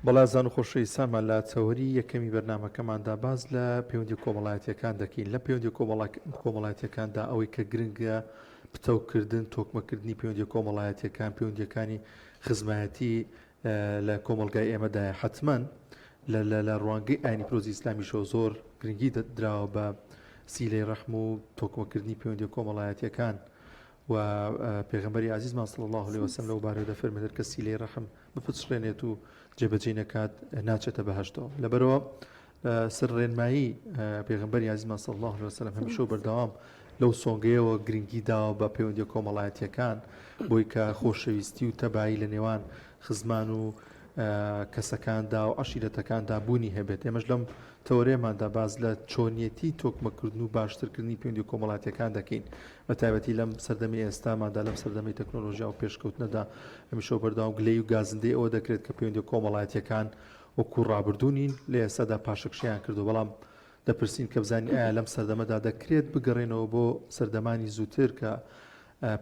بەڵازان و خۆشەی سامان لا چاوەری یەکەمی بەرنامەکەماندا باز لە پەیوەندی کۆمەڵایەتیەکان دەکەین لە پەیوەندی کۆمەڵایەتیەکاندا ئەوەی کە گرنگە پتەوکردن تۆکمەکردنی پەیوەندی کۆمەڵایەتیەکان پەیوەندیەکانی خزمایەتی لە کۆمەلگای ئێمەدایە حتمەن لە ڕوانگەی ئاینی پرۆزی ئیسلامیشەوە زۆر گرنگی دراوە بە سیلەی ڕەحم و تۆکمەکردنی پەیوەندی کۆمەڵایەتیەکان و پێغەمبەری عزیزمان صلی الله عليه وسلم لەو بارەدا فەرمێدەر کە سیلەی ڕەحم بپچڕێنێت و جێبەجێ نەکات ناچێتە بەهەشتەوە لەبەرەوە سەر ڕێنمایی پێغەمبەری عزیزمان صلی الله عليه وسلم هەمیشە بەردەوام لەو سۆنگەیەوە گرنگی داوە بە پەیوەندی کۆمەڵایەتیەکان بۆی کە خۆشەویستی و تەبایی لە نێوان خزمان و کەسەکاندا و عەشیرەتەکاندا بوونی هەبێت. ئێمەش لەم تەورێماندا باز لە چۆنیەتی تۆکمەکردن و باشترکردنی پەیوەندی کۆمەڵایەتیەکان دەکەین بە تایبەتی لەم سەردەمی ئێستامادا لەم سەردەمی تەکنۆلۆژیا و پێشکەوتنەدا هەمیشە بەردەوام گلەی و گازندەی ئەوە دەکرێت کە پەیوەندی کۆمەڵایەتیەکان وەکو ڕابردوونین لە ئێستادا پاشەکشیان کردو بەڵام دەپرسین کە بزانین ئایا لەم سەردەمەدا دەکرێت بگەڕێنەوە بۆ سەردەمانی زووتر کە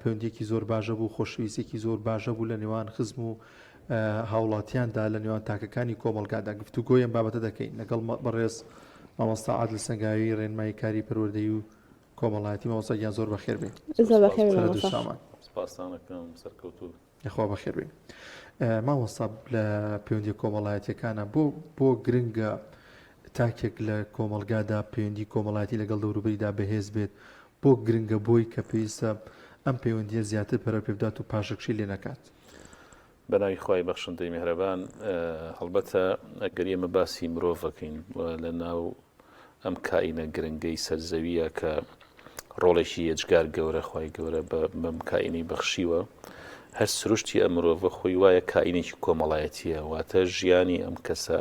پەیوەندیەکی زۆر باشە بوو خۆشەویستێکی زۆر باشە بوو لە نێوان خزم و هاوڵاتیاندا لە نێوان تاکەکانی کۆمەلگادا گفتوگۆیان بابەتە دەکەین لەگەڵ بەڕێز مامۆستا عادل سەنگاوی ڕێنمایی کاری پەروەردەیی و کۆمەڵایەتی مامۆستا گیان زۆر بەخێر بێ. سپاسانەکەم سەرکەوتوو یخوا بەخێر بێ. مامۆستا لە پەیوەندی کۆمەڵایەتیەکانە بۆ گرنگە تاکێک لە کۆمەلگادا پەیوەندی کۆمەڵایەتی لەگەڵ دەوروبەریدا بەهێز بێت بۆ گرنگە بۆی کە پێویستە ئەم پەیوەندیە زیاتر پەرە پێ بدات و پاشەکشی لێ نەکات. بەناوی خوای بەخشندەی میهرەبان هەڵبەتە ئەگەر ئێمە باسی مرۆڤەکەین لە ناو ئەم کائینە گرنگەی سەرزەویە کە ڕۆڵێکی یەجگار گەورە خوای گەورە بەم کائینەی بەخشیوە هەر سروشتی ئەم مرۆڤە خۆی وایە کائینێکی کۆمەڵایەتیە واتە ژیانی ئەم کەسە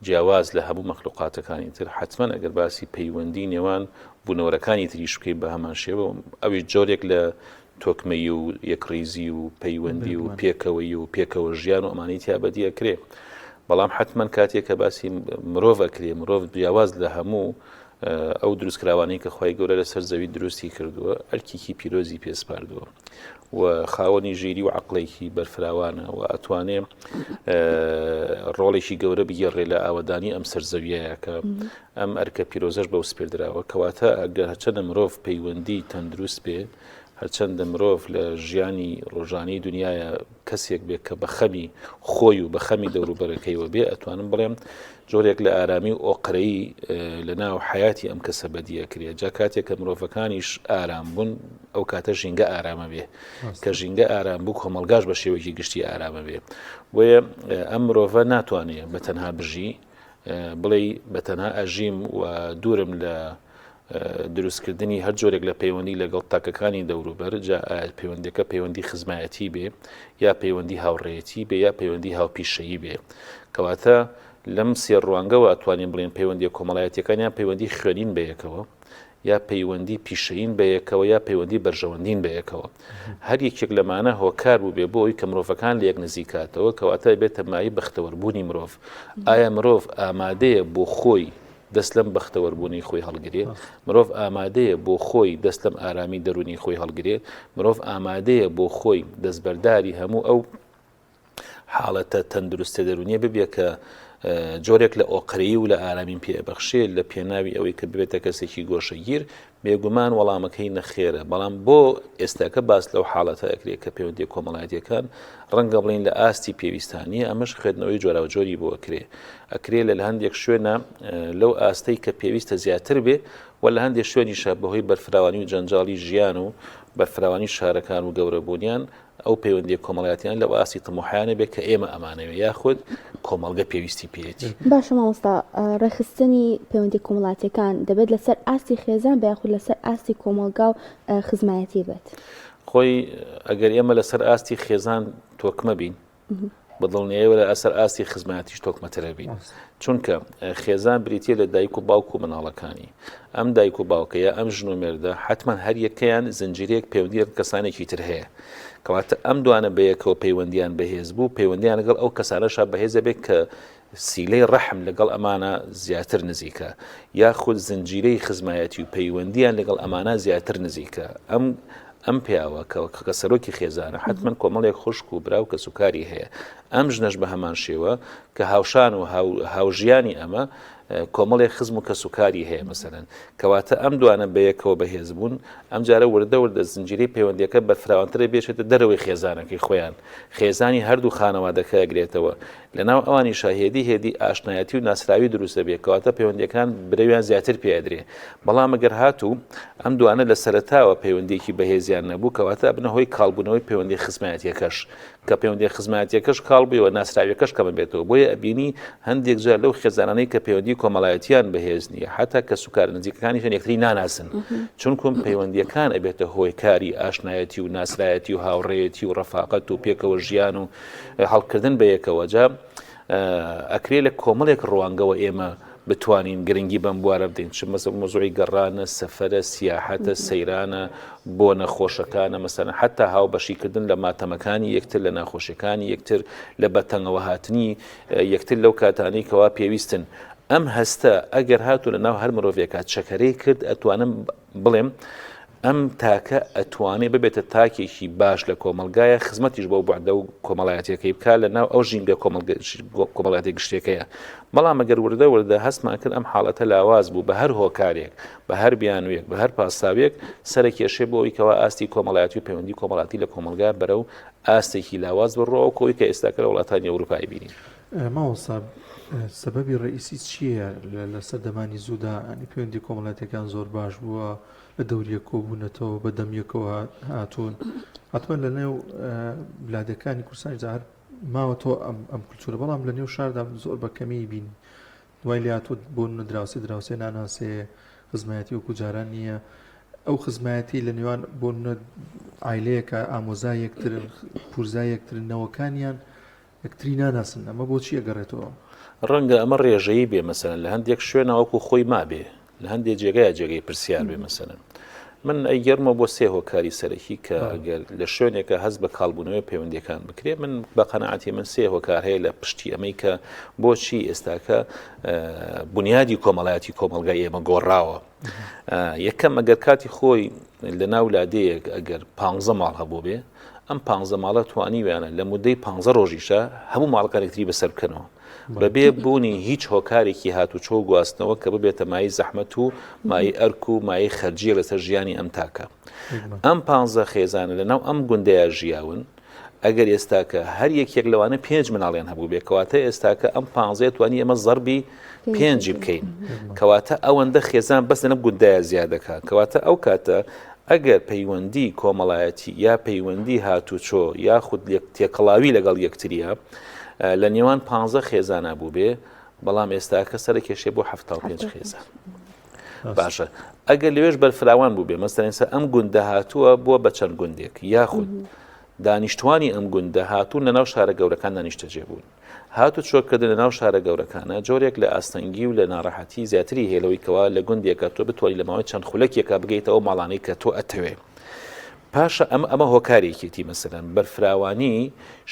جیاواز لە هەموو مەخلوقاتەکانی تر حتمەن ئەگەر باسی پەیوەندی نێوان بوونەوەرەکانی تریش بکەین بە هەمان شێوە ئەوی جۆرێک لە تۆکمەی و یەکڕیزی و پەیوەندی و پێکەوەی و پێکەوە ژیان و ئەمانی تیابەتیە کرێ بەڵام حتمەن کاتێک کە باسی مرۆڤ ئەکرێ مرۆڤ جیاواز لە هەموو ئەو دروستکراوانەی کە خوای گەورە لەسەر زەوی دروستی کردووە ئەرکێکی پیرۆزی پێسپاردووە و خاوەنی ژیری و عەقڵێکی بەرفراوانە و ئەتوانێ ڕۆڵێکی گەورە بگێڕێ لە ئاوەدانی ئەم سەرزەویەیە کە ئەم ئەرکە پیرۆزەش بەو سپێردراوە کەواتە ئەگەر هەرچەندە مرۆڤ پەیوەندی تەندروست بێ هەرچەندە مرۆڤ لە ژیانی ڕۆژانەی دنیاە کەسێک بێت کە بە خەمی خۆی و بە خەمی دەوروبەرەکەیەوە بێ ئەتوانم بڵێم جۆرێک لە ئارامی و ئۆقرەی لە ناو حیاتی ئەم کەسە بەدیەکرێت جا کاتێک کە مرۆڤەکانیش ئارام بوون ئەو کاتە ژینگە ئارامە بێ کە ژینگە ئارام بوو کۆمەلگاش بە شێوەیەکی گشتی ئارامە بێ بۆیە ئەم مرۆڤە ناتوانێت بەتەنها بژی بڵێ بەتەنها ئەژیم و دوورم لە دروستکردنی هەر جۆرێک لە پەیوەندی لەگەڵ تاکەکانی دەوروبەر جا پەیوەندەکە پەیوەندی خزمایەتی بێ یا پەیوەندی هاوڕێیەتی بێ یا پەیوەندی هاوپیشەیی بێ کەواتە لەم سێ ڕوانگەوە ئەتوانین بڵێن پەیوەندی کۆمەڵایەتیەکان یا پەیوەندی خوێنین بەیەکەوە یا پەیوەندی پیشەین بەیەکەوە یا پەیوەندی بەرژەوەندین بەیەکەوە هەر یەکێک لەمانە هۆکار بوو بێ بۆ ئەوی کە مرۆڤەکان لە یەک نزیکاتەوە کەواتە بێتە مای بەختەوەربوونی مرۆڤ ئایا مرۆڤ ئامادەیە بۆ خۆی دەست لەم بەختەوەربوونی خۆی هەڵگرێ مرۆڤ ئامادەیە بۆ خۆی دەست لەم ئارامی دەرونی خۆی هەڵگرێ مرۆڤ ئامادەیە بۆ خۆی دەستبەرداری هەموو ئەو حاڵەتە تەندروستە دەرونیە ببێ کە جۆرێک لە ئۆقرەیی و لە ئارامین پێبەخشێ لە پێناوی ئەوەی کە ببێتە کەسێکی گۆشەگیر بێگومان وەڵامەکەی نەخێرە بەڵام بۆ ئێستاکە باس لەو حاڵەتە ئەکرێت کە پەیوەندی کۆمەڵایەتیەکان ڕەنگە بڵین لە ئاستی پێویستانیە ئەمەش خوێندنەوەی جۆراوجۆری بۆ ئەکرێ لە هەندێک شوێنە لەو ئاستەی کە پێویستە زیاتر بێ و لە هەندێک شوێنیشە بەهۆی بەرفراوانی و جەنجاڵی ژیان و بەرفراوانی شارەکان و گەورەبوونیان ئەو پەیوەندی کۆمەڵایەتیان لەو ئاستی تەمۆحیانە بێت کە ئێمە ئەمانەوێ یاخود کۆمەڵگە پێویستی پێێتی باشە مامۆستا ڕێخستنی پەیوەندی کۆمەڵایەتیەکان دەبێت لەسەر ئاستی خێزان بە یاخود لەسەر ئاستی کۆمەلگا و خزمایەتی بێت خۆی ئەگەر ئێمە لەسەر ئاستی خێزان تۆکمە بین بەدڵنیایەوە لە ئەسەر ئاستی خزمەتیش تۆکمەترە بین چونکە خێزان بریتە لە دایک و باوک و مناڵەکانی ئەم دایک و باوکە یا ئەم ژن و مێردە حتمما هەر یەکەیان زنجیرەیەک پەیوەندی کەسانێکی تر هەیە کەواتە ئەم دوانە بەیەکەوە پەیوەندیان بەهێز بوو پەیوەندیان لەگەڵ ئەو کەسانەشا بەهێزە بێت کە سیلەی ڕەحم لەگەڵ ئەمانە زیاتر نزیکە یاخود زنجیرەی خزمایەتی و پەیوەندیان لەگەڵ ئەمانە زیاتر نزیکە ئەم پیاوە کە سەرۆکی خێزانە حتمما کۆمەڵێک خوشک و براو کە سوکاری هەیە ئەم ژنەش بە هەمان شێوە کە هاوشان و هاوژیانی ئەمە کۆمەڵێک خزم و کە سوکاری هەیە مەسەرەن کەواتە ئەم دوانە بەیەکەوە بەهێز بوون ئەم جارە وردە زنجیرەی پەیوەندیەکە بە فراوانترە بێشێتە دەرەوەی خێزانەکەی خۆیان خێزانی هەردوو خانەوادەکە ئەگرێتەوە لەناو ئەوانی شاهێدی هێدی ئاشنایەتی و ناسراوی دروستە بێت کەواتە پەیوەندیەکان برەویان زیاتر پێدرێ بەڵام ئەگەر هاتوو ئەم دوانە لە سەرەتاوە پەیوەندێکی بەهێزیان نەبوو کەواتە بنە هۆی کاڵبوونەوەی پەیوەندی خزمەتیەکەش کە پەیوەندی خزمەتیەکەش کاڵ بوویەوە ناسراویەکەش کەمە بێتەوە بۆیە ئەبینی هەندێک جار لەو خێزانانەی کە پەیوەندی کۆمەڵایەتیان بەهێز نییە حتا کە سوکار نزیکەکانیشان یەکتری ناناسن چونکم پەیوەندیەکان ئەبێتە هۆی کاری ئاشنایەتی و ناسرایەتی و هاوڕێیەتی و ڕەفاقەت و پێکەوە ژیان و هەڵکردن بە یەکەوە جا ئەکرێ لە کۆمەڵێک ڕوانگەوە ئێمە بتوانین گرنگی بەم بوارە بدەین چ مەسە مۆزوعی گەڕانە سەفەرە سیاحەتە سەیرانە بۆ نەخۆشەکانە مەسەن حتا هاوبەشیکردن لە ماتەمەکانی یەکتر لە ناخۆشیەکانی یەکتر لە بەتەنگەوە هاتنی یەکتر لەو کاتانەی کەوا پێویستن ئەم هەستە ئەگەر هاتو لە ناو هەر مرۆڤێکە چەکەرەی کرد ئەتوانم بڵێم ئەم تاکە ئەتوانێ ببێتە تاکێکی باش لە کۆمەلگایە خزمەتیش بۆ بەعدە و کۆمەڵایەتەکەی بکات لە ناو ئەو ژینگە کۆمەڵایەتی گشتێکەیە بەڵام ئەگەر وردە هەستمان کرد ئەم حاڵەتە لاواز بوو بە هەر هۆکارێک بە هەر بیانوێک بە هەر پاساوێک سەرکێشێ بۆ ئەوەی ئاستی کۆمەڵایەتی و پەیوەندی کۆمەڵاتی لە کۆمەلگا بەرەو ئاستێکی لاواز بڕۆ کۆی کە ئێستاکە لە وڵاتانی ئەوروپای بینین ماوەسا سەبەبی ڕئیسی چییە لە سەردەمانی زوودا ئەنی پەیوەندی کۆمەڵایەتەکان زۆر باش بووە لە دەوریە کۆبوونەتەوە بە دەمیەکەوە هاتوون حتمما لە نێو بلادەکانی کوردستانی جار ماوە تۆ ئەم کولتورە بەڵام لە نێو شاردا زۆر بە کەمی بین دوای لە هاتووت بۆ دراوسێ ناناسێ خزمەتی وەکو جاران نییە ئەو خزمەتی لە نێوان بۆ عیلەیەکە ئامۆزای یەکتر پورزای یەکترنەوەکانیان یەکتری ناناسن ئەمە بۆچی ئەگەڕێتەوە ڕەنگە ئەمە ڕێژەیی بێ مەسەن لە هەندێک شوێنەوەکو خۆی مابێ لە هەندێک جێگای پرسیار بێ مەسەن من ئەیگەرمە بۆ سێ هۆکاری سەرەکی کە ئەگەر لە شوێنێکە هەست بە کاڵبوونەوەی پەیوەندیەکان بکرێ من بە قەنەعەتی من سێ هۆکار هەیە لە پشتی ئەمەی کە بۆچی ئێستاکە بنیادی کۆمەڵایەتی کۆمەلگای ئێمە گۆڕاوە یەکەم ئەگەر کاتی خۆی لە ناو لادەیەک ئەگەر 15 ماڵ هەبوو بێ ئەم 15 ماڵە توانیویانە لە مودەی 15 ڕۆژیشە هەموو ماڵەکانێکتری بەسەر بکەنەوە بەبێ بوونی هیچ هۆکارێکی هاتوچۆ گواستنەوە کە ببێتە مای زەحمەت و مای ئەرک و مای خەرجیە لەسەر ژیانی ئەم تاکە ئەم 15 خێزانە لەناو ئەم گوندەیە ژیاون ئەگەر ئێستاکە هەر یەکێک لەوانە 5 مناڵیان هەبوو بێ کەواتە ئێستاکە ئەم 15 توانی ئەمە زەربی 5 بکەین کەواتە ئەوەندە خێزان بەس لەنەم گوندەیە زیادەکە کەواتە ئەو کاتە ئەگەر پەیوەندی کۆمەڵایەتی یا پەیوەندی هاتوچۆ یاخود تێکەڵاوی لەگەڵ یەکتریە لە نێوان 15 خێزانە بوو بێ بەڵام ئێستاکە سەرکێشێ بۆ 75 خێزان باشە ئەگەر لەوێش بەرفراوان بوو بێ مەسەرەنسە ئەم گوندە هاتووە بۆ بە چەند گوندێک یاخود دانیشتوانی ئەم گوندە هاتوون لە ناو شارە گەورەکان دانیشتەجێ بوون هاتو چۆکردن لە ناو شارە گەورەکانە جۆرێک لە ئاستەنگی و لە ناڕەحەتی زیاتری هێلەوەی کەوا لە گوندێکە تۆ بتوانانی لە ماوەی چەند خولەکێکە بگەیتەوە ماڵانەی کە تۆ ئەتەوێ پاشە ئەمە هۆکارێکێتی مەسەرەن بەرفراوانی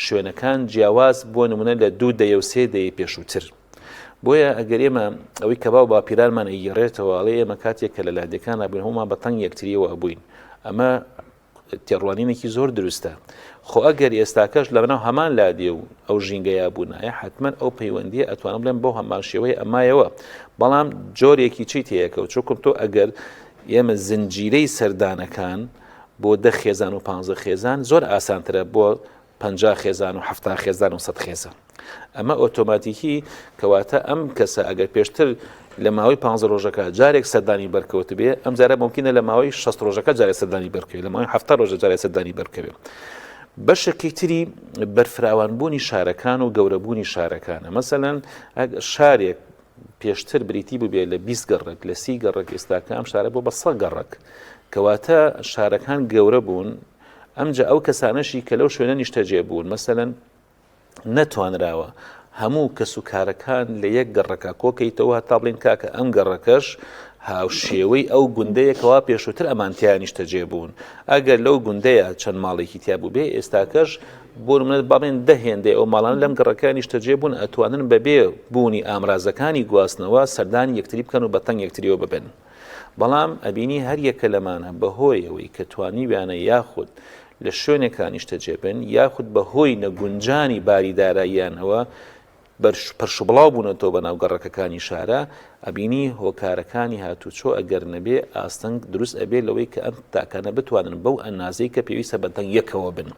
شوێنەکان جیاواز بۆ نمونە لە 2 دەیە و 3 دەیە پێشووتر بۆیە ئەگەر ئێمە ئەوەی کە باو باپیرانمان ئەیگەڕێتەوەڵێ ئێمە کاتێک کە لە لادەکان نبووین هەمومان بەتەنگ یەکتریەوە ئەبووین ئەمە تێڕوانینێکی زۆر دروستە خۆ ئەگەر ئێستاکەش لە بەناو هەمان لادێ و ئەو ژینگەیە بوونایە حتمما ئەو پەیوەندیە ئەتوانم بڵێم بۆ هەمان شێوەیە ئەمایەوە بەڵام جۆرێکی چیت هەیەکە و چۆکم تۆ ئەگەر ئێمە زنجیرەی سەردانەکان بۆ 10 خێزان و 15 خێزان زۆر ئاسانترە بۆ 50 خێزان و 70 خێزان و 100 خێزان ئەمە ئۆتۆماتیکی کەواتە ئەم کەسە ئەگەر پێشتر لە ماوەی 15 ڕۆژەکە جارێک سەردانی بەرکەوت بێ ئەم جارە ممکنە لە ماوەی 60 ڕۆژەکە جارێک سەردانی بەرکەوێت لە ماوەی 70 ڕۆژە جارێک سەردانی بەرکەوێت بەشێکی تری بەرفراوانبوونی شارەکان و گەورەبوونی شارەکانە مەسەلەن شارێک پێشتر بریتی بووبێ لە 20 گەڕک لە 30 گەڕک ئێستاکە ئەم شارە بۆ بە 100 گەڕک کەواتە شارەکان گەورە بوون ئەمجا ئەو کەسانەشی کە لەو شوێنە نیشتەجێ بوون مەسەلەن نەتوانراوە هەموو کەسوکارەکان لە یەک گەڕەکە کۆکەیتەوە هەتا بڵین کاکە ئەم گەڕەکەش هاوشێوەی ئەو گوندەیەکەوە پێشووتر ئەمانتیان نیشتەجێ بوون ئەگەر لەو گوندەیە چەند ماڵێکی تیا بوو بێ ئێستاکەش بۆ نمونە باڵێن 10 هێندەی ئەو ماڵان لەم گەڕەکە نیشتەجێ بوون ئەتوانن بەبێ بوونی ئامرازەکانی گواستنەوە سەردانی یەکتری بکەن و بەتەنگ یەکتریەوە ببن بەڵام ئەبینی هەر یەکە لەمانە بەهۆیەوەی کە توانیویانە یاخود لە شوێنێکانیشتە جێبن یاخود بەهۆی نەگونجانی باریداراییانەوە پەرشبڵاو بوونەتەوە بە ناو گەڕەکەەکانی شارە ئەبینی هۆکارەکانی هاتوچۆ ئەگەر نەبێ ئاستەنگ دروست ئەبێ لەوەی کە ئەم تاکانە بتوانن بەو ئەنازەی کە پێویستە بەتەنگ یەکەوە بن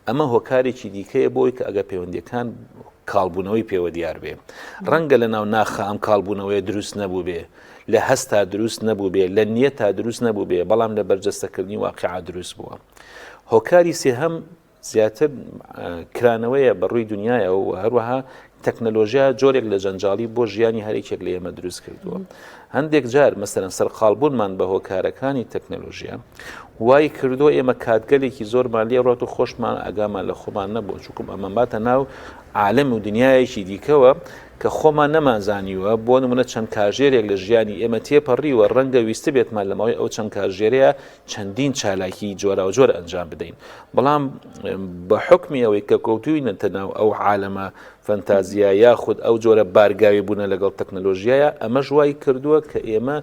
ئەمە هۆکارێکی دیکەیە بۆی کە ئەگە پەیوەندیەکان کاڵبوونەوەی پێوە دیار بێ ڕەنگە لە ناو ناخە ئەم کاڵبوونەوەی دروست نەبوو بێ لە هەستا دروست نەبوو بێ لە نیە تا دروست نەبوو بێ بەڵام لە بەرجەستەکردنی واقعا دروست بووە هۆکاری سێهەم زیاتر کرانەوەیە بەڕووی دنیاە و هەروەها تەکنەلۆژیا جۆرێک لە جەنجاڵی بۆ ژیانی هەرێکێک لە ئێمە دروست کردووە هەندێک جار مەسەرەن سەرقاڵبوونمان بە هۆکارەکانی تەکنەلۆژیا وای کردو ئێمە کاتگەلێکی زۆرمان لێ ڕۆت و خۆشمان ئەگامان لە خۆمان نەبوو چونکم ئەمە باتە ناو عالەم و دنیایەکی دیکەوە کە خۆمان نەمانزانیوە بۆ نمونە چەند کاژێرێک لە ژیانی ئێمە تێپەڕیوە ڕەنگە ویستە بێتمان لەماوەی ئەو چەند کاژێرەیە چەندین چالاکی جۆرا و جۆر ئەنجام بدەین بەڵام بە حکمی ئەوەی کە کەوتووینەتە ناو ئەو عالەمە فەنتازیا یاخود ئەو جۆرە بارگاوی بوونە لەگەڵ تەکنەلۆژیایە ئەمە ژوای کردووە کە ئێمە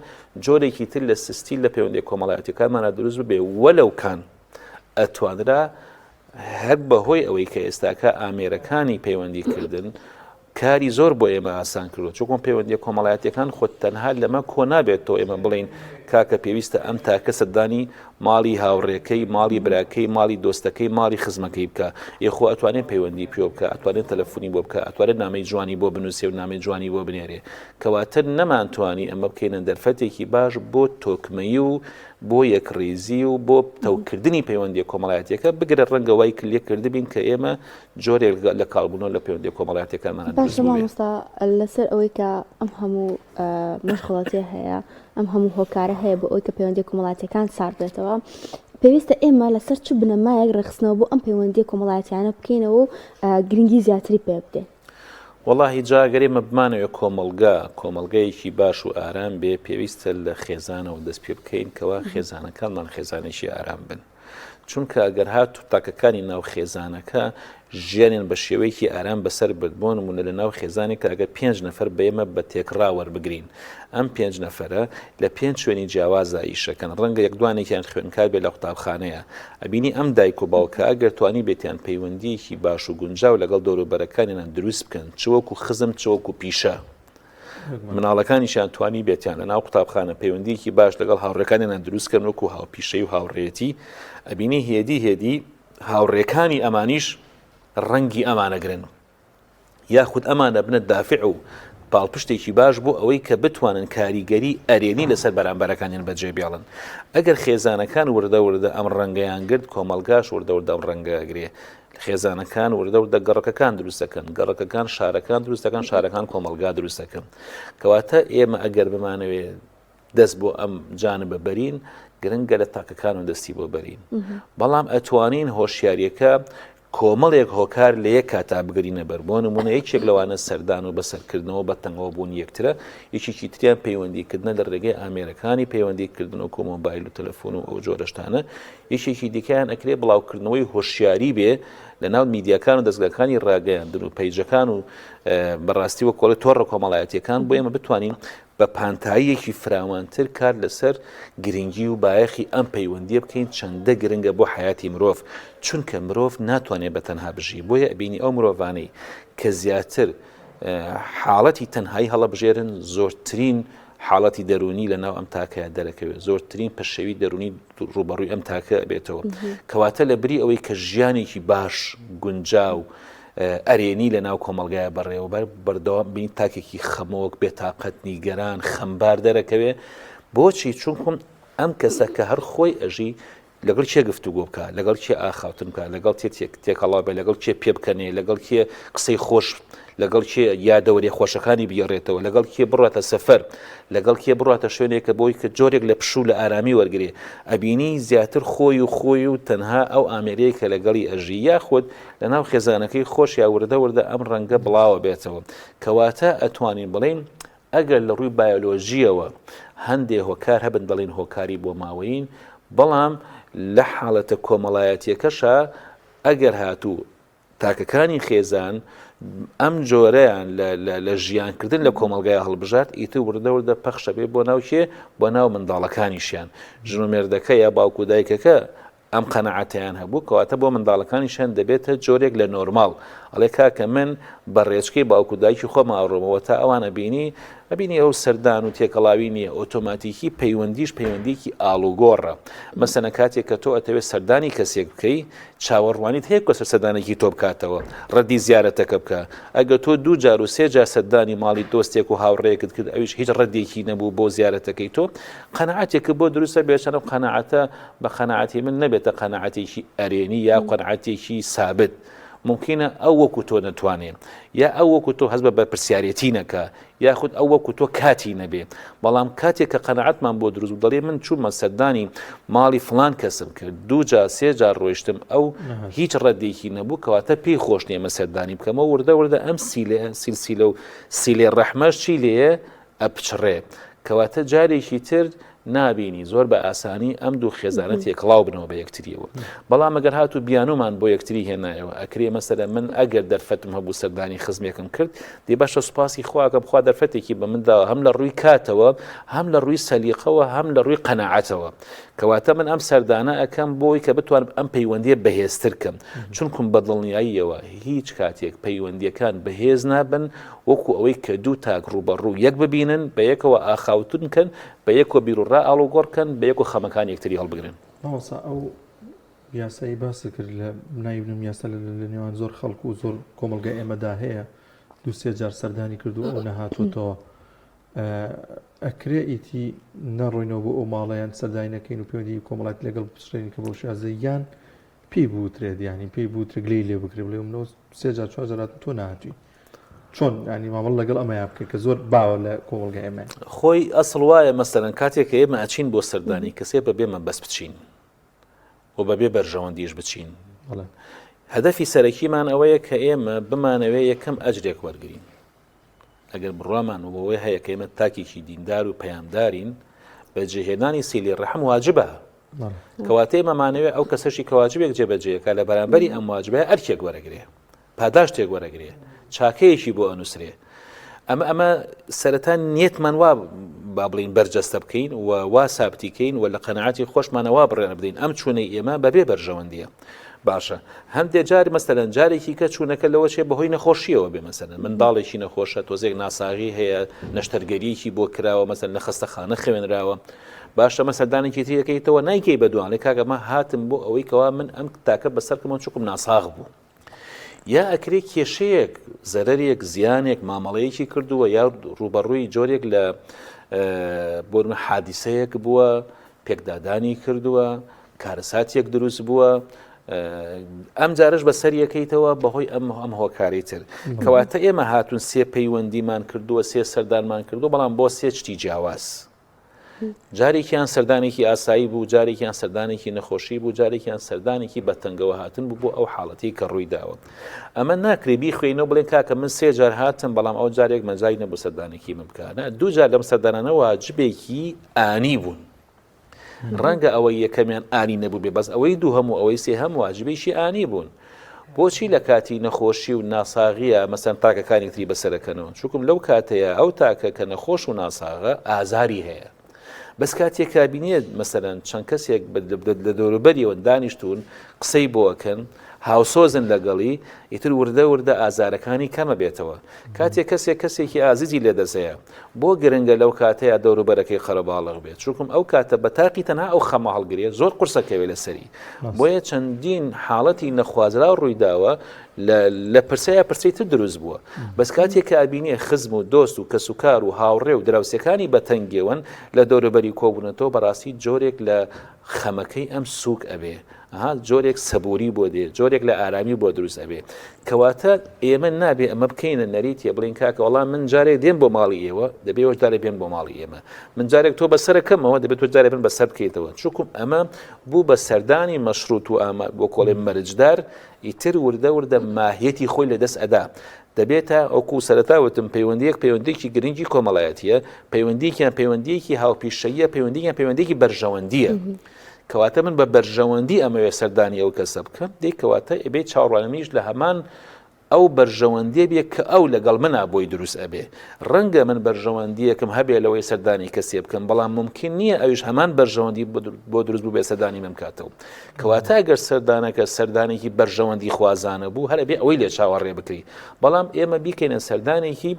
جۆرێکی تر لە سستی لە پەیوەندی کۆمەڵایەتیەکانمانە دروست ببێ وەلەوکان ئەتوانرا هەر بەهۆی ئەوەی کە ئێستاکە ئامێرەکانی پەیوەندیکردن کاری زۆر بۆ ئێمە ئاسان کردو چۆکم پەیوەندی کۆمەڵایەتیەکان خۆت تەنها لەمە کۆ نابێتەوە ئێمە بڵین کاکە پێویستە ئەم تاکە سەردانی ماڵی هاوڕێکەی ماڵی براکەی ماڵی دۆستەکەی ماڵی خزمەکەی بکە یەخۆ ئەتوانێت پەیوەندی پێ بکە ئەتوانێت تەلەفۆنی بۆ بکە ئەتوانێت نامەی جوانی بۆ بنووسێ و نامەی جوانی بۆ بنێرێ کەواتە نەمانتوانی ئەمە بکەینە دەرفەتێکی باش بۆ تۆکمەیی و بۆ یەکڕێزی و بۆ تەوکردنی پەیوەندی کۆمەڵایەتیەکە بگرە ڕەنگە وای کلێ کردبین کە ئێمە جۆرێک لە کاڵبوونەوە لە پەیوەندی کۆمەڵایەتیەکانمان باش مامۆستا لەسەر ئەوەی کە ئەم هەموو مەشغوڵاتی هەیە ئەم هەموو هۆکارە هەیە بۆ ئەوی کە پەیوەندی کۆمەڵایەتیەکان سارد بێتەوە پێویستە ئێمە لەسەر چ بنەمایەک ڕێخستنەوە بۆ ئەم پەیوەندی کۆمەڵایەتیانە بکەینەوە و گرنگی زیاتری پێ بدەین واللهی جاگەرێمە بمانەوە کۆمەلگەیەکی باش و ئارام بێ پێویستە لە خێزانەوە دەست پێ بکەین کەوا خێزانەکانمان خێزانێکی ئارام بن چونکە ئەگەر هات تاکەکانی ناو خێزانەکە ژیانیان بە شێوەیەکی ئارام بەسەر بردبوون نمونە لە ناو خێزانی کە ئەگەر 5 نەفەر بێمە بە تێکڕا وەربگرین ئەم 5 نەفەرە لە 5 شوێنی جیاوازە ئیشەکەن ڕەنگە یەکدوانێکیان خوێنکار بێ لە قوتابخانەیە ئەبینی ئەم دایک و باوکە ئەگەر توانی بێتیان پەیوەندیەکی باش و گونجاو لەگەڵ دەوروبەرەکانیان دروست بکەن چوەکو خزم چوەکو پیشە مناڵەکانیشیان توانی بێتیان لە ناو قوتابخانە پەیوەندیەکی باش لەگەڵ هاوڕێکانیان دروستکردن وەکو هاوپیشەی و هاوڕێتی ئەبینی هێدی هاوڕێکانی ئەمانیش ڕەنگی ئەمانەگرن یاخود ئەمانە بنە دافع و پاڵپشتێکی باش بۆ ئەوەی کە بتوانن کاریگەری ئەرێنی لەسەر بەرامبەرەکانیان بەجێ بێڵن ئەگەر خێزانەکان وردە ئەم ڕەنگەیان گرت کۆمەلگاش وردە ئەم ڕەنگەگرێ خێزانەکان وردە گەڕەکەکان دروستەکەن گەڕەکەکان شارەکان دروستەکان شارەکان کۆمەلگا دروستەکەن کەواتە ئێمە ئەگەر بمانەوێ دەست بۆ ئەم جانبە بەرین گرنگە لە تاکەکان و دەستی بۆ بەرین بەڵام ئەتوانین هۆشیاریەکە کۆمەڵێک هۆکار لە یەک کاتا بگرینە بەر بۆ نمونە یەکێک لەوانە سەردان و بەسەرکردنەوە بە تەنگەوە بوون یەکترە یەکێکی تریان پەیوەندیکردنە لە ڕێگەی ئامێرەکانی پەیوەندیکردن و کۆمۆبایل و تەلەفۆن و ئەو جۆرەشتانە یەکێکی دیکەیان ئەکرێ بڵاوکردنەوەی هۆشیاری بێ لە ناو میدیاکان و دەستگاکانی ڕاگەیاندن و پەیجەکان و بەڕاستی وە کۆڵی تۆڕە کۆمەڵایەتیەکان بۆ ئێمە بتوانین بە پانتاییەکی فراوانتر کار لەسەر گرنگی و بایەخی ئەم پەیوەندیە بکەین چەندە گرنگە بۆ حیاتی مرۆڤ چونکە مرۆڤ ناتوانێت بە تەنها بژی بۆیە ئەبینی ئەو مرۆڤانەی کە زیاتر حاڵەتی تەنهایی هەڵەبژێرن زۆرترین حاڵەتی دەرونی لە ناو ئەم تاکەیە دەرەکەوێت زۆرترین پەشەوی دەرونی ڕوبەڕووی ئەم تاکە بێتەوە کەواتە لە بری ئەوەی کە ژیانێکی باش گونجاو ئەرێنی لە ناو کۆمەلگایە بەڕێوەبەر بەردەوام بینی تاکێکی خەمۆک بێتاقەت نیگەران خەمبار دەرەکەوێ بۆچی چونکم ئەم کەسە کە هەر خۆی ئەژی لەگەڵ چێ گفتوگۆ بکە لەگەڵ چێ ئاخاوتن بکە لەگەڵ تێکەڵا بێ لەگەڵ چێ پێ بکەنێ لەگەڵ کێ قسەی خۆش لەگەڵ کێ یادەوەری خۆشەکانی بگەڕێتەوە لەگەڵ کێ بڕاتە سەفەر لەگەڵ کێ بڕاتە شوێنێکە بۆی کە جۆرێک لە پشوو لە ئارامی وەرگێ ئەبینی زیاتر خۆی و تەنها ئەو ئامێرەیە کە لەگەڵی ئەژی یاخود لە ناو خێزانەکەی خۆش یا وردە ئەم ڕەنگە بڵاوە بێتەوە کەواتە ئەتوانین بڵین ئەگەر لە ڕووی بایۆلۆژیەوە هەندێ هۆکار هەبن دەڵین هۆکاری بۆ ماوەین بەڵام لە حاڵەتە کۆمەڵایەتیەکەشە ئەگەر هاتوو تاکەکانی خێزان ئەم جۆرەیان لە ژیانکردن لە کۆمەلگای هەڵبژات ئیتر وردە پەخشە بێ بۆ ناوکێ بۆ ناو منداڵەکانیشیان ژن و مێردەکە یا باوکو دایکەکە ئەم قەنەعەتیان هەبوو کەواتە بۆ منداڵەکانیشان دەبێتە جۆرێک لە نۆرماڵ ئەڵێ کاکە من بە ڕێچکەی باوکو دایکی خۆمە ئەڕۆمەوە تا ئەوانە ئەبینی ئەو سەردان و تێکەڵاوی نییە ئۆتۆماتیکی پەیوەندیکی ئاڵوگۆڕە مەسەنە کاتێک کە تۆ ئەتەوێت سەردانی کەسێک بکەی چاوەڕوانیت هەیە کە سەردانێکی تۆ بکاتەوە ڕەدی زیارەتەکە بکە ئەگە تۆ 2 جار و 3 جار سەردانی ماڵی دۆستێک و هاوڕێیەکت کرد ئەویش هیچ ڕەدێکی نەبوو بۆ زیارەتەکەی تۆ قەنەعەتێک بۆ دروستە بێچەنە قەنەعەتە بە قەنەعەتی من نەبێتە قەنەعەتێکی ئەرێنی یا قەنەعەتێکی سابت ممکنە ئەو وەکو تۆ نەتوانێ یا ئەو وەکو تۆ هەست بە بەرپرسیارەتی نەکە یاخود ئەو وەکو تۆ کاتی نەبێ بەڵام کاتێک کە قەنەعەتمان بۆ دروست دەڵێ من چوومە سەردانی ماڵی فلان کەسم کرد 2 جار 3 جار ڕۆیشتم ئەو هیچ ڕەدێکی نەبوو کەواتە پێی خۆش نیە سەردانی بکەمەوە وردە ئەم سیلسیلە و سیلێ ڕەحمەش چی لێیە ئەپچڕێ کەواتە جارێکی تر نابینی زۆر بە ئاسانی ئەم دوو خێزانە تێکڵاو بنەوە بە یەکتریەوە بەڵام ئەگەر هاتو بیانومان بۆ یەکتری هێنایەوە ئەکرێ مەسەلە من ئەگەر دەرفەتم هەبوو سەردانی خزمێکم کرد دێ باشە سوپاسی خواکەم خوا دەرفەتێکی بە مندا هەم لە ڕووی کاتەوە هەم لە ڕووی سەلیقەوە هەم لە ڕووی قەنەعەتەوە کەواتە من ئەم سەردانە ئەەکەم بۆی کە بتوانم ئەم پەیوەندیە بەهێزتر کەم چونکم بەدڵنیاییەوە هیچ کاتێک پەیوەندیەکان بەهێز نابن وەکو ئەوەی کە دوو تاک ڕوبەڕوو یەک ببینن بە یەکەوە ئاخاوتن کەن بە یەکۆ بیرروڕا ئاڵوگۆڕکەن بە یەکۆ خەمەکان یەکتری هەڵبگرن ماوەسا ئەو یاسایی باسی کرد لە نایبنم یاسا لە نێوان زۆر خەڵکو و زۆر کۆمەلگای ئێمەدا هەیە 2-3 جار سەردانی کردو ئەو نەهاتوتەوە ئەکرێ ئیتی نەڕۆینەوە بۆ ئەو ماڵەیان سەردانی نەکەین و پەیوەندی کۆمەڵات لەگەڵ پشتێنی کە بۆ شازەیان پێی بوترێت ینی پێی بوترە گلەی لێ بکرێ بڵێ منەوە 3 جار 4 جارات تۆ نهاتووی چۆن ینی مامەڵ لەگەڵ ئەمەیان بکەین کە زۆر باوە لە کۆمەلگای ئێمە خۆی ئەسڵ وایە مەسەرەن کاتێک کە ئێمە ئەچین بۆ سەردانی کەسێ بەبێ مەبەست بچین و بەبێ بەرژەوەندیش بچین هەدەفی سەرەکیمان ئەوەیە کە ئێمە بمانەوێ یەکەم ئەجرێک وەرگین ئەگەر بڕوامان و بەوەی هەیە کە ئێمە تاکێکی دیندار و پەیامدارین بە جێهێنانی سیلی ڕەحم واجبە کەواتە ئێمەمانەوێ ئەو کەسەشی کە واجبێک جێبەجێیەکە لە بەرامبەری ئەم واجبەیە ئەرکێک وەرەگرێ پاداشتێک وەرەگرێ چاکەیەکی بۆ ئەنووسرێ ئەمە سەرەتا نیەتمان وا با بڵین بەرجەستە بکەین و وا سابتیکەین و لە قەنەعەتی خۆشمانەوا بڕێنە بدەین ئەم چوونەی ئێمە بەبێ بەرژەوەندیە باشە هەندێک جاری مەسەلەن جارێکی کە چوونەکە لەوە چێ بەهۆی نەخۆشیەوە بێ مەسەلەن منداڵێکی نەخۆشە تۆزێک ناساغی هەیە نەشتەرگەریەکی بۆ کراوە مەسەلەن لە خەستەخانە خوێنراوە باشە مەسەردانێکی تریەکەیتەوە نایکەی بەدوان لێ کاگەمە هاتم بۆ ئەوەی کەوا من ئەم تاکە بەسەرکەمە چووکم ناساغ بوو یا ئەکرێ کێشەیەک زەرەرێک زیانێک مامەڵەیەکی کردووە یا ڕوبەڕووی جۆرێک لە بۆ حادیسەیەک بووە پێکدادانی کردووە کارەساتێک دروست بووە ئەم جارش بە سەریەکەیتەوە بەهۆی ئەم هۆکاری تر کەواتە ئێمە هاتون 3 پەیوەندیمان کردووە 3 سەردانمان کردو بەڵام بۆ 3 شتی جیاواز جارێکیان سەردانێکی ئاسایی بوو جارێکیان سەردانێکی نەخۆشی بوو جارێکیان سەردانێکی بەتەنگەوە هاتن بوو بۆ ئەو حاڵەتی کە ڕووی داوە ئەمە ناکرێ بیخوێنەوە بڵێن کاکە من 3 جار هاتم بەڵام ئەو جارێک مەجای نەبوو سەردانێکی من بکانە 2 جار لەم سەردانانە واجبێکی ئانی بوون ڕەنگە ئەوەی یەکەمیان ئانی نەبوو بێ بەس ئەوەی دوو هەموو ئەوەی سێ هەم واجبێکی ئانی بوون بۆچی لە کاتی نەخۆشی و ناساغیە مەسەن تاکەکانی تری بەسەرەکەنەوە چونکم لەو کاتەیە ئەو تاکە کە نەخۆش و ناساغە ئازاری هەیە بەس کاتێک کابینێت مەسەرەن چەند کەسێک لە دەوروبەریەوە دانیشتون قسەی بۆکەن هاوسۆزن لەگەڵی ئیتر وردە ئازارەکانی کەمە بێتەوە کاتێک کەسێکی ئازیزی لێدەسەیە بۆ گرنگە لەو کاتەیە دەوروبەرەکەی خەرەباڵغ بێت چونکم ئەو کاتە بە تاقی تەنها ئەو خەمە هەڵگرێت زۆر قورسەکەوێت لەسەری بۆیە چەندین حاڵەتی نەخوازرا ڕوویداوە لە پرسەی تر دروست بووە بەس کاتێک کە ئابینێ خزم و دۆست و کەسوکار و هاوڕێ و دراوسەکانی بەتەنگێون لە دەوروبەری کۆبوونەتەوە بەڕاستی جۆرێک لە خەمەکەی ئەم سووک ئەبێ جۆرێک سەبووری بۆ دێ جۆرێک لە ئارامی بۆ دروست ئەبێ کەواتە ئێمە نابێ ئەمە بکەینە نەریتە بڵین کاکە وەڵام من جارێک دێن بۆ ماڵی ئێوە دەبێت جارێک بێن بۆ ماڵی ئێمە من جارێک تۆ بەسەرەکەمەوە دەبێت تۆ جارێک بن بەسەر بکەیتەوە چونکم ئەمە بوو بە سەردانی مەشروط و ئامە بۆ کۆڵێ مەرجدار ئیتر وردە ماهیەتی خۆی لەدەست ئەدا دەبێتە ئەوکو سەرەتاوتم پەیوەندیەکی گرنگی کۆمەڵایەتیە پەیوەندیەکی هاوپیشەیە پەیوەندیەکی بەرژەوەندیە کەواتە من بە بەرژەوەندی ئەمەوێ سەردانی ئەو کەسە بکەم دێک کەواتە ئەبێ چاوەڕوانیش لە هەمان ئەو بەرژەوەندیە بێ کە ئەو لەگەڵ منە بۆی دروست ئەبێ ڕەنگە من بەرژەوەندیەکەم هەبێ لەوەی سەردانی کەسێ بکەم بەڵام ممکن نییە ئەویش هەمان بەرژەوەندی بۆ دروست بوو بێ سەردانی من کاتەوە کەواتە ئەگەر سەردانەکە سەردانێکی بەرژەوەندی خوازانە بوو هەر ئەبێ ئەوەی لێ چاوەڕێ بکەی بەڵام ئێمە بیکەینە سەردانێکی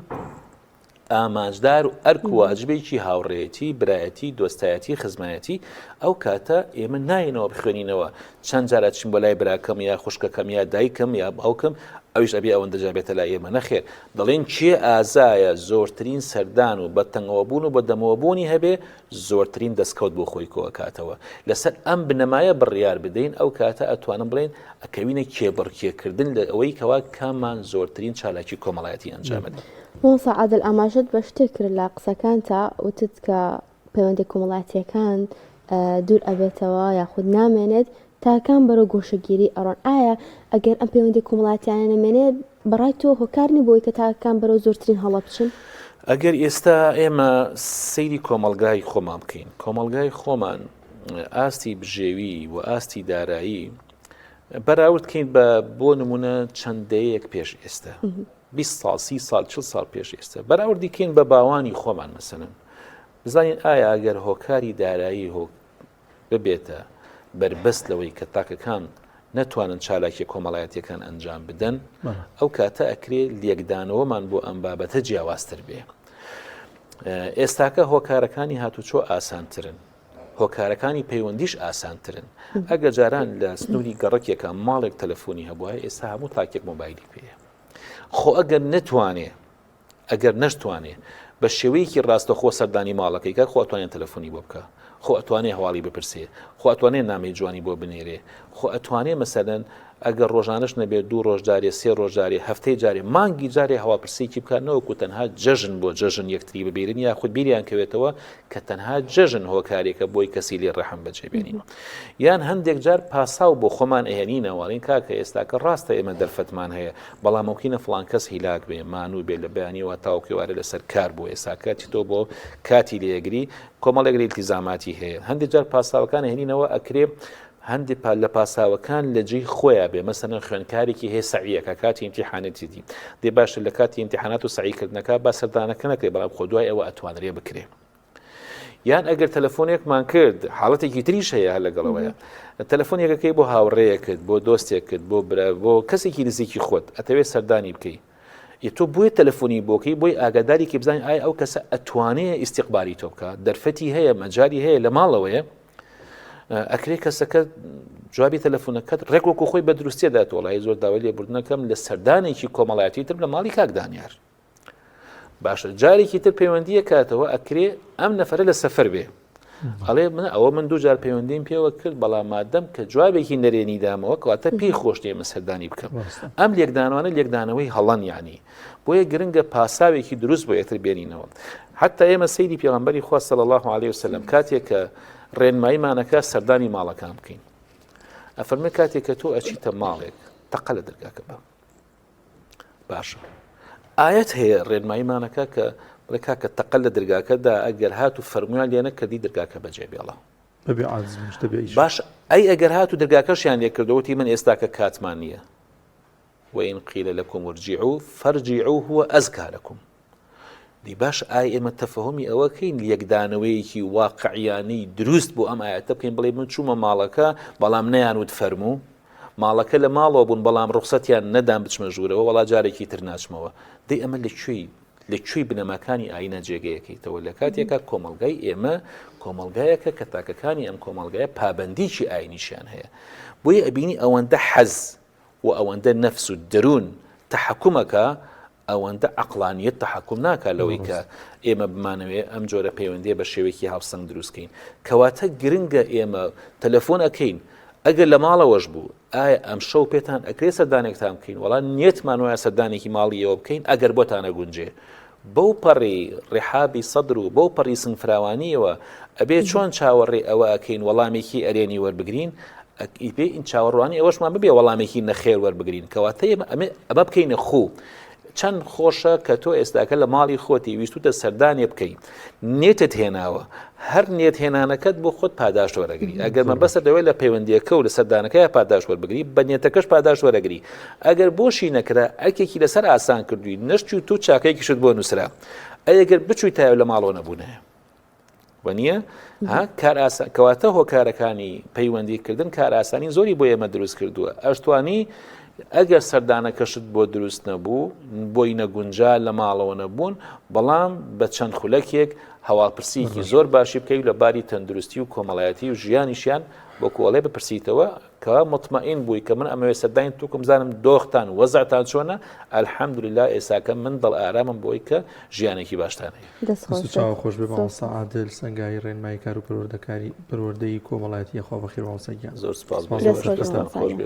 ئاماژدار و ئەرک واجبێکی هاوڕێتی برایەتی دۆستایەتی خزمایەتی ئەو کاتە ئێمە ناینەوە بخوێنینەوە چەند جارە چین بۆ لای براکەم یا خوشکەکەم یا دایکم یا باوکم ئەویش ئەبێ ئەوەندە جابێتە لای ئێمە نەخێر دەڵێن چێ ئازایە زۆرترین سەردان و بەتەنگەوەبوون و بەدەمەوەبوونی هەبێ زۆرترین دەستکەوت بۆ خۆی کۆ کاتەوە لەسەر ئەم بنەمایە بڕیار بدەین ئەو کاتە ئەتوانم بڵێن ئەکەوینە کێبڕکێکردن لە ئەوەی کەوا کامان زۆرترین چالاکی کۆمەڵایەتی ئەنجامەدە مۆسا عادل ئاماژەت بە شتێک کرد لە قسەکانتە وتت کە پەیوەندی کۆمەڵایەتیەکان دوور ئەبێتەوە یاخود نامێنێت تاکان بەرەو گۆشەگیری ئەڕۆن ئایا ئەگەر ئەم پەیوەندی کۆمەڵایەتیانە نەمێنێت بەڕای تۆ هۆکارنی بۆی کە تاکان بەرەو زۆرترین هەڵە بچن ئەگەر ئێستا ئێمە سەیری کۆمەلگای خۆمان بکەین کۆمەلگای خۆمان ئاستی بژێوی و ئاستی دارایی بەراوردکەین بۆ نمونە چەندەیەک پێش ئێستا 20 ساڵ 30 ساڵ 40 ساڵ پێش ئێستا بەراوردیکەین بە باوانی خۆمان مەسەن بزانین ئایا ئەگەر هۆکاری دارایی ببێتە بربەست لەوەی کە تاکەکان نەتوانن چالاکی کۆمەڵایەتیەکان ئەنجام بدەن ئەو کاتە ئەکرێ لێکدانەوەمان بۆ ئەم بابەتە جیاوازتر بێ ئێستاکە هۆکارەکانی هاتوچۆ ئاسانترن هۆکارەکانی پەیوەندیش ئاسانترن ئەگە جاران لە سنووری گەڕکێکە ماڵێک تەلەفۆنی هەبووە ئێستا هەموو تاکێک مۆبایلی پێە خۆ ئەگەر نتوانێ ئەگەر نەشتوانێ بە شێوەیەکی ڕاستەخۆ سەردانی ماڵەکەی کە خۆ ئەتوانێت تەلەفۆنی بۆ بکە خۆ ئەتوانێ هەواڵی بپرسێ خۆ ئەتوانێ نامی جوانی بۆ بنێرێ خۆ ئەتوانێ مەسەلەن ئەگەر ڕۆژانش نەبێت 2 ڕۆژدارێ 3 ڕۆژدارێ هەفتەی جارێ مانگی جارێ هەواپرسێکی بکات نەوەکو تەنها جەژن بۆ جەژن یەکتری ببیرن یا خود بیریان کەوێتەوە کە تەنها جەژن هۆکارێکە بۆی کەسی لێ ڕەحم بەجێبێنین یان هەندێک جار پاساو بۆ خۆمان ئەهێنینەوەڵین کاکە ئێستاکە ڕاستە ئێمە دەرفەتمان هەیە بەڵام ئەوکینە فڵان کەس هیلاک بێ مانوو بێ لە بەیانیەوە تاوکێوارە لەسەر کار بۆ ئێساکاتی تۆ بۆ کاتی لێگری کۆمەڵێک التیزاماتی هەیە هەندێک جار پاساوەکان هێنینەوە ئەکرێ هەندێک لە پاساوەکان لە جێی خۆیان بێ مەسەن خوێندکارێکی هەیە سەعیەکە کاتی ئیمتیحانەتی دی دێ باشە لە کاتی ئیمتیحانات و سەعیکردنەکە با سەردانەکە نەکرێ بەڵام خۆ دوای ئەوە ئەتوانرێ بکرێ یان ئەگەر تەلەفۆنێکمان کرد حاڵەتێکی تریش هەیە لەگەڵەوەیە تەلەفۆنێکەکەی بۆ هاوڕێیەکرد بۆ دۆستێکرد بۆ کەسێکی نزیکی خۆت ئەتەوێت سەردانی بکەی تۆ بۆیە تەلەفۆنی بۆکەی بۆی ئاگاداریکی بزانین ئایا ئەو کەسە ئەتوانێت ئیستیقبالی تۆ بکە دەرفەتی هەیە مەجاری هەیە لە ماڵەوەیە ئەکرێ کەسەکە جوابی تەلەفۆنەکەت ڕێکوەکو خۆی بە دروستیە داتۆڵی زۆر داوای لێبوردنەکەم لە سەردانێکی کۆمەڵایەتی تر لە ماڵی کاکدانیار باشە جارێکی تر پەیوەندیە کاتەوە ئەکرێ ئەم نەفرە لە سەفەر بێ ئەڵێ من 2 جار پەیوەندیم پێوە کرد بەڵام مادەم کە جوابێکی نەرێنی دامەوە کەواتە پێی خۆش دێ من سەردانی بکەم ئەم لێکدانوانە لێکدانەوەی هەڵەن یانی بۆیە گرنگە پاساوێکی دروست بۆ یەکتر بێنینەوە حتا ئێمە سەیری پێغەمبەری خوا صلی الله علیه وسلم کاتێک کە ڕێنماییمانەکە سەردانی ماڵەکان بکەین ئەفەرمێ کاتێک کە تۆ ئەچیتە ماڵێک تەقە لە دەرگاکە بە باشە ئاەت هەیە ڕێنماییمانەکە کە بڵێ کاکە تەقە لە دەرگاکەدا ئەگەر هات و فەرمویان لێ نەکردی دەرگاکە بەجێ بێڵە باش ئەی ئەگەر هات و دەرگاکەشیان لێ کردەوەتی من ئێستاکە کاتمان نییە وإن قيل لكم ارجعوا فارجعوا هو أزكى لكم دی باش ئای ئێمە تەفەهمی ئەوەکەین یەکدانەوەیەکی واقعیانی دروست بۆ ئەم ئاەتە بکەین بڵێ من چوومە ماڵەکە بەڵام نەیانوت فەرموو ماڵەکە لە ماڵەوە بوون بەڵام ڕوخسەتیان نەدام بچمە ژوورەوە وەڵا جارێکی تر ناچمەوە دەی ئەمە لەکوێی بنەماکانی ئاینە جێگەیەکەیتەوە لە کاتێکە کۆمەلگای ئێمە کۆمەلگایەکە کە تاکەکانی ئەم کۆمەلگایە پابەندیی ئاینیشیان هەیە بۆیە ئەبینی ئەوەندە حەز و ئەوەندە نەفس و دەروون تەحەکومەکە ئەوەندە عەقلانیەت تەحەکوم ناکە لەوەی کە ئێمە بمانەوێ ئەم جۆرە پەیوەندیە بە شێوەیەکی هاوسەنگ دروستکەین کەواتە گرنگە ئێمە تەلەفۆن ئەکەین ئەگەر لە ماڵەوەش بوو ئایا ئەم شەو پێتان ئەکرێ سەردانێکتان بکەین وەڵام نیەتمان وایە سەردانێکی ماڵی ئێوە بکەین ئەگەر بۆتانە گونجێ بەو پەڕی ڕێحابی سەدر و بەو پەڕی سنگفراوانیەوە ئەبێ چۆن چاوەڕێ ئەوە ئەکەین وەڵامێکی ئەرێنی وەربگرین ئیپێ ئین چاوەڕوانی ئەوەشمان ببێ وەڵامێکی نەخێر وەربگرین کەواتە ئەمە بکەینە خوو چەند خۆشە کە تۆ ئێستاکە لە ماڵی خۆتی ویستوتە سەردانێ بکەیت نێتت هێناوە هەر نێت هێنانەکەت بۆ خۆت پاداش وەرەگری ئەگەر مە بەسەر دەوێت لە پەیوەندیەکە و لە سەردانەکەی پاداش وەربگری بە نێتەکەش پاداش وەرەگری ئەگەر بۆشی نەکرا ئەرکێکی لەسەر ئاسان کردووی نەشتی و تو چاکەیەکیشت بۆ نووسرا ئەگەر بچووی تایە لە ماڵەوە نەبوونەیە وە کار کەواتە هۆکارەکانی پەیوەندیکردن کار ئاسانی زۆری بۆ ئێمە دروست کردووە ئەشتوانی ئەگەر سەردانەکەشت بۆ دروست نەبوو بۆی نەگونجا لە ماڵەوە نەبوون بەڵام بە چەند خولەکێک هەواڵپرسیکی زۆر باشی بکەوی لە باری تەندروستی و کۆمەڵایەتی و ژیانیشیان بۆ کۆڵێ بپرسیتەوە کە مطمئین بووی کە من ئەمەوێ سەردانی توکم زانم دۆختان وەزعتان چۆنە ئەلحەمدوللا ئێساکە من دڵ ئارامم بۆی کە ژیانێکی باشتانەیە چاو خۆش بێ مامۆستا عادل سەنگایی ڕێنمایی کار و پەروەردەی کۆمەڵایەتی خوا بەخێر مامۆستاگیان زۆر سپاس خۆش بێ